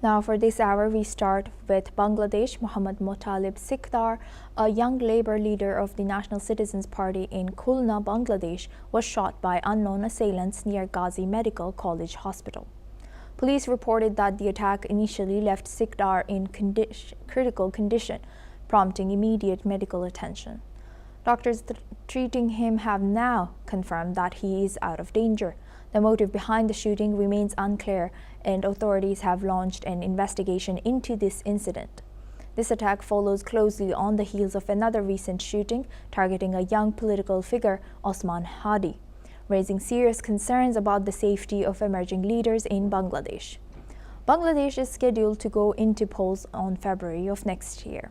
Now for this hour, we start with Bangladesh. Mohammad Motaleb Sikdar, a young labor leader of the National Citizens Party in Khulna, Bangladesh, was shot by unknown assailants near Ghazi Medical College Hospital. Police reported that the attack initially left Sikdar in critical condition, prompting immediate medical attention. Doctors treating him have now confirmed that he is out of danger. The motive behind the shooting remains unclear, and authorities have launched an investigation into this incident. This attack follows closely on the heels of another recent shooting targeting a young political figure, Osman Hadi, raising serious concerns about the safety of emerging leaders in Bangladesh. Bangladesh is scheduled to go into polls on February of next year.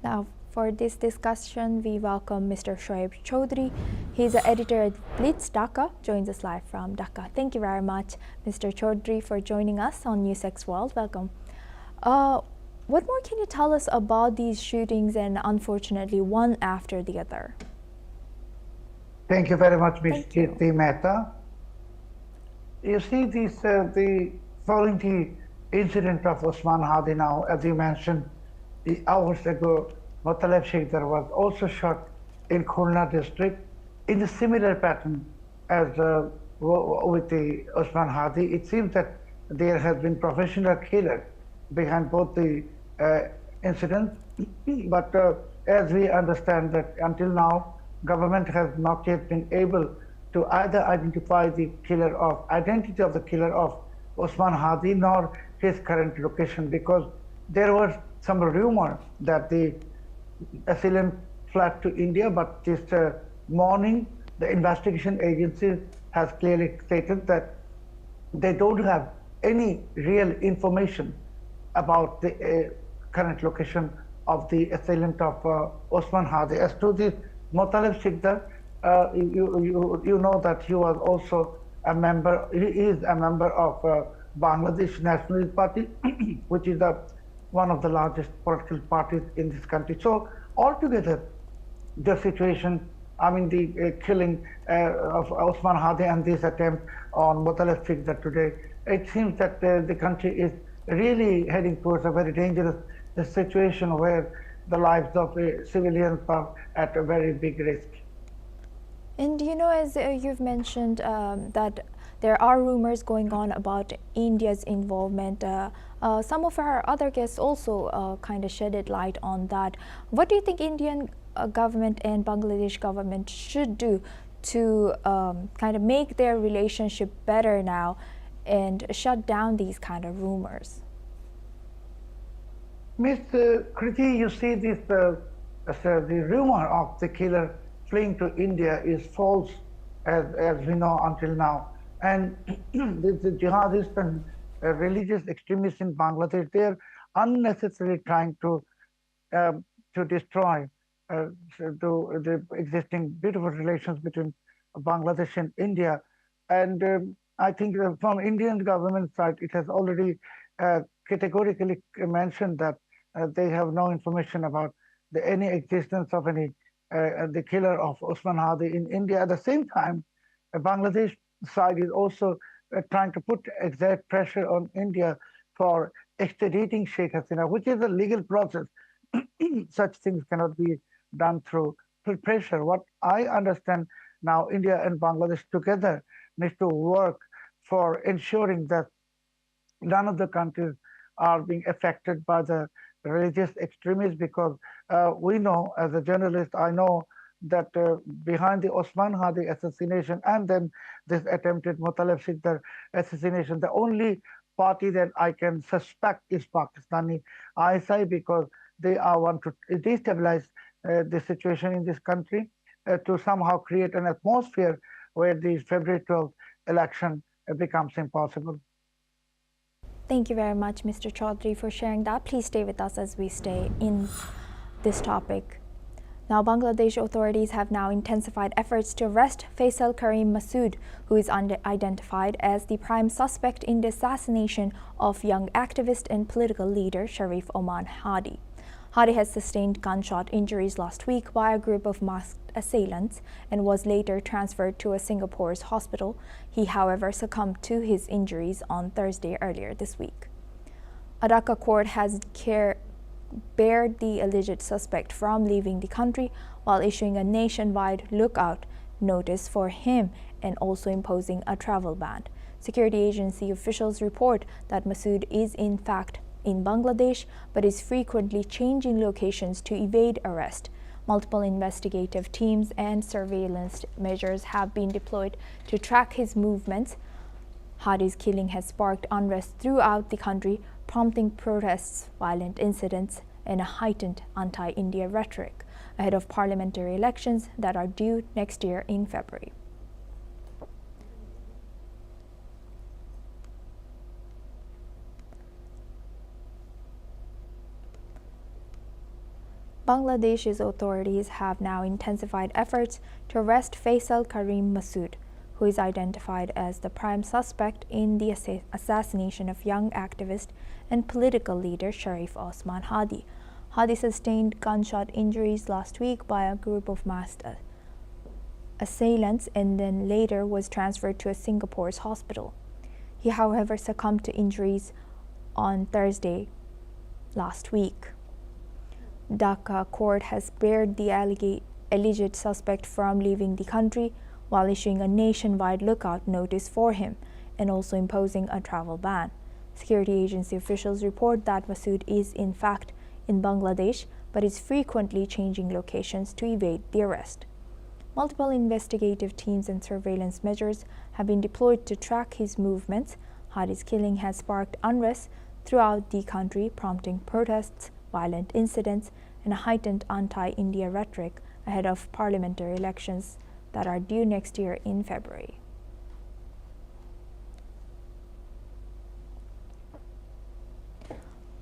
Now, for this discussion, we welcome Mr. Shoaib Chaudhry. He's an editor at Blitz Dhaka, joins us live from Dhaka. Thank you very much, Mr. Chaudhry, for joining us on NewsX World. Welcome. What more can you tell us about these shootings and unfortunately one after the other? Thank you very much, Ms. Kirti Mehta. You see, the following the incident of Osman Hadi now, as you mentioned, hours ago, Motaleb Sikdar was also shot in Khulna district in a similar pattern as with the Osman Hadi. It seems that there has been professional killer behind both the incidents, but as we understand that until now, government has not yet been able to either identify the identity of the killer of Osman Hadi nor his current location, because there was some rumor that the assailant fled to India, but this morning the investigation agency has clearly stated that they don't have any real information about the current location of the assailant of Osman Hadi. As to the Motaleb Sikdar, you know that he was also a member, he is a member of Bangladesh Nationalist Party, which is one of the largest political parties in this country. So altogether, the situation, I mean the killing of Osman Hadi and this attempt on Motaleb Sikdar today, it seems that the country is really heading towards a very dangerous situation where the lives of civilians are at a very big risk. And you know, as you've mentioned, that there are rumors going on about India's involvement. Some of our other guests also kind of shedded light on that. What do you think Indian government and Bangladesh government should do to kind of make their relationship better now and shut down these kind of rumors? Ms. Kriti, you see this, the rumor of the killer fleeing to India is false, as we know until now. And the jihadists and religious extremists in Bangladesh, they are unnecessarily trying to destroy the existing beautiful relations between Bangladesh and India. And I think from Indian government side, it has already categorically mentioned that they have no information about any existence of any the killer of Osman Hadi in India. At the same time, Bangladesh side is also trying to put exact pressure on India for extraditing Sheikh Hasina, which is a legal process. Such things cannot be done through pressure. What I understand now, India and Bangladesh together need to work for ensuring that none of the countries are being affected by the religious extremists, because we know, as a journalist, I know that behind the Osman Hadi assassination and then this attempted Motaleb Sikdar assassination, the only party that I can suspect is Pakistani ISI, because they are want to destabilize the situation in this country to somehow create an atmosphere where the February 12th election becomes impossible. Thank you very much, Mr. Chaudhry, for sharing that. Please stay with us as we stay in this topic. Now, Bangladesh authorities have now intensified efforts to arrest Faisal Karim Masood, who is identified as the prime suspect in the assassination of young activist and political leader Sharif Oman Hadi. Hadi has sustained gunshot injuries last week by a group of masked assailants and was later transferred to a Singapore's hospital. He, however, succumbed to his injuries on Thursday earlier this week. A Dhaka court has barred the alleged suspect from leaving the country while issuing a nationwide lookout notice for him and also imposing a travel ban. Security agency officials report that Masood is in fact in Bangladesh but is frequently changing locations to evade arrest. Multiple investigative teams and surveillance measures have been deployed to track his movements. Hadi's killing has sparked unrest throughout the country, prompting protests, violent incidents, and a heightened anti-India rhetoric ahead of parliamentary elections that are due next year in February. Bangladesh's authorities have now intensified efforts to arrest Faisal Karim Masood, who is identified as the prime suspect in the assassination of young activist and political leader Sharif Osman Hadi. Hadi sustained gunshot injuries last week by a group of masked assailants and then later was transferred to a Singapore's hospital. He, however, succumbed to injuries on Thursday last week. Dhaka court has barred the alleged suspect from leaving the country while issuing a nationwide lookout notice for him and also imposing a travel ban. Security agency officials report that Masood is in fact in Bangladesh but is frequently changing locations to evade the arrest. Multiple investigative teams and surveillance measures have been deployed to track his movements. Hadi's killing has sparked unrest throughout the country, prompting protests, violent incidents, and a heightened anti-India rhetoric ahead of parliamentary elections that are due next year in February.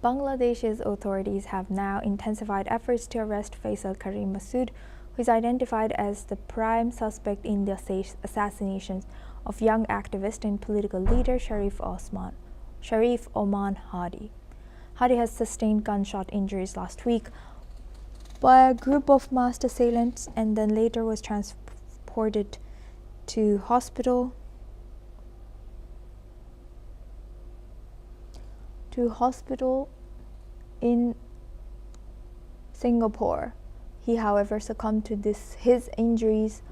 Bangladesh's authorities have now intensified efforts to arrest Faisal Karim Masood, who is identified as the prime suspect in the assassinations of young activist and political leader Sharif Oman Hadi. Hadi has sustained gunshot injuries last week by a group of masked assailants and then later was transported to hospital in Singapore. He, however, succumbed to his injuries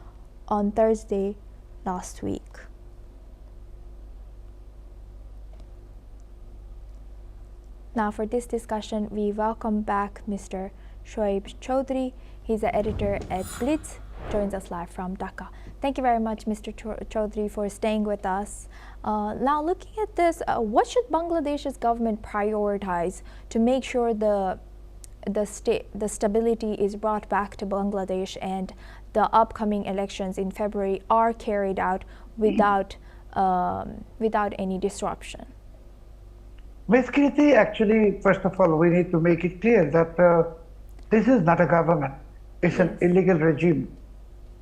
on Thursday last week. Now for this discussion, we welcome back Mr. Shoaib Chaudhry. He's the editor at Blitz, joins us live from Dhaka. Thank you very much, Mr. Chaudhry, for staying with us. Now, looking at this, what should Bangladesh's government prioritize to make sure the stability is brought back to Bangladesh and the upcoming elections in February are carried out without any disruption? Ms. Kirti, actually, first of all, we need to make it clear that this is not a government. It's an illegal regime.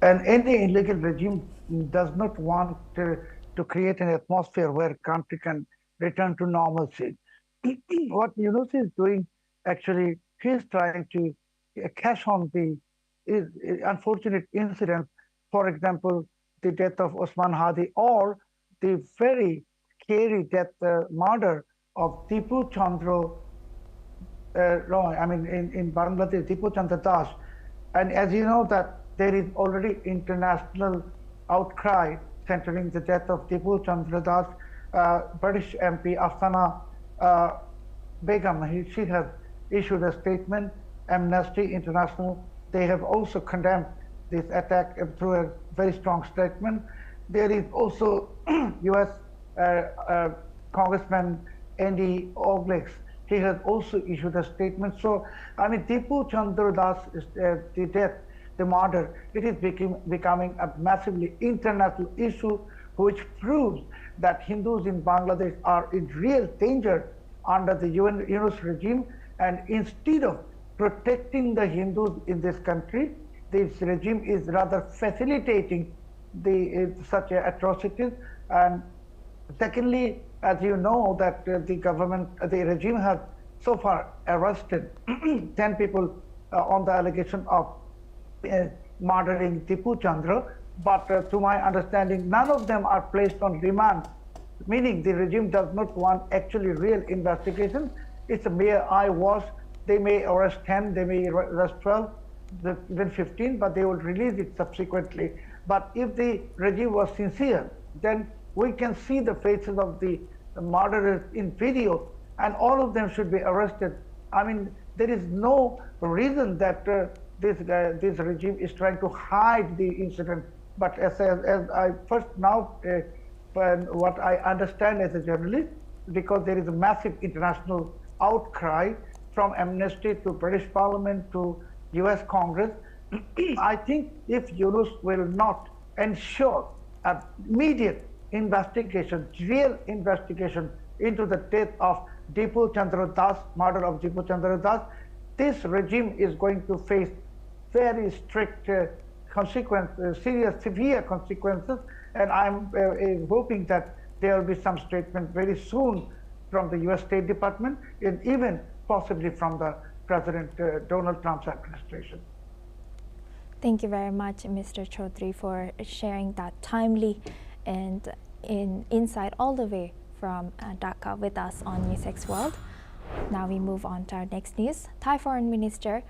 And any illegal regime does not want to create an atmosphere where country can return to normalcy. What Yunus is doing, actually, he's trying to cash on the unfortunate incident, for example, the death of Osman Hadi, or the very scary death, murder of Tipu Chandra Roy, in Bangladesh, Tipu Chandra Das. And as you know that there is already international outcry centering the death of Tipu Chandra Das. British MP Afsana Begum, she has issued a statement. Amnesty International, they have also condemned this attack through a very strong statement. There is also US Congressman Andy Oglex. He has also issued a statement. So, Tipu Chandra Das, the death, the murder, it is becoming a massively international issue, which proves that Hindus in Bangladesh are in real danger under the Yunus regime. And instead of protecting the Hindus in this country, this regime is rather facilitating such atrocities. And secondly, as you know, that the regime has so far arrested 10 people on the allegation of murdering Tipu Chandra, but to my understanding, none of them are placed on remand, meaning the regime does not want actually real investigation. It's a mere eyewash. They may arrest 10, they may arrest 12, even 15, but they will release it subsequently. But if the regime was sincere, then we can see the faces of the murderers in video, and all of them should be arrested. I mean, there is no reason that this regime is trying to hide the incident. But as I first now, what I understand as a journalist, because there is a massive international outcry from Amnesty to British Parliament to US Congress, I think if Yunus will not ensure an immediate investigation, real investigation into the death of Dipu Chandra Das, murder of Dipu Chandra Das, this regime is going to face very strict consequences, severe consequences, and I'm hoping that there will be some statement very soon from the US State Department and even possibly from the President Donald Trump's administration. Thank you very much, Mr. Chaudhry, for sharing that timely and insight all the way from Dhaka with us on NewsX World. Now we move on to our next news. Thai Foreign Minister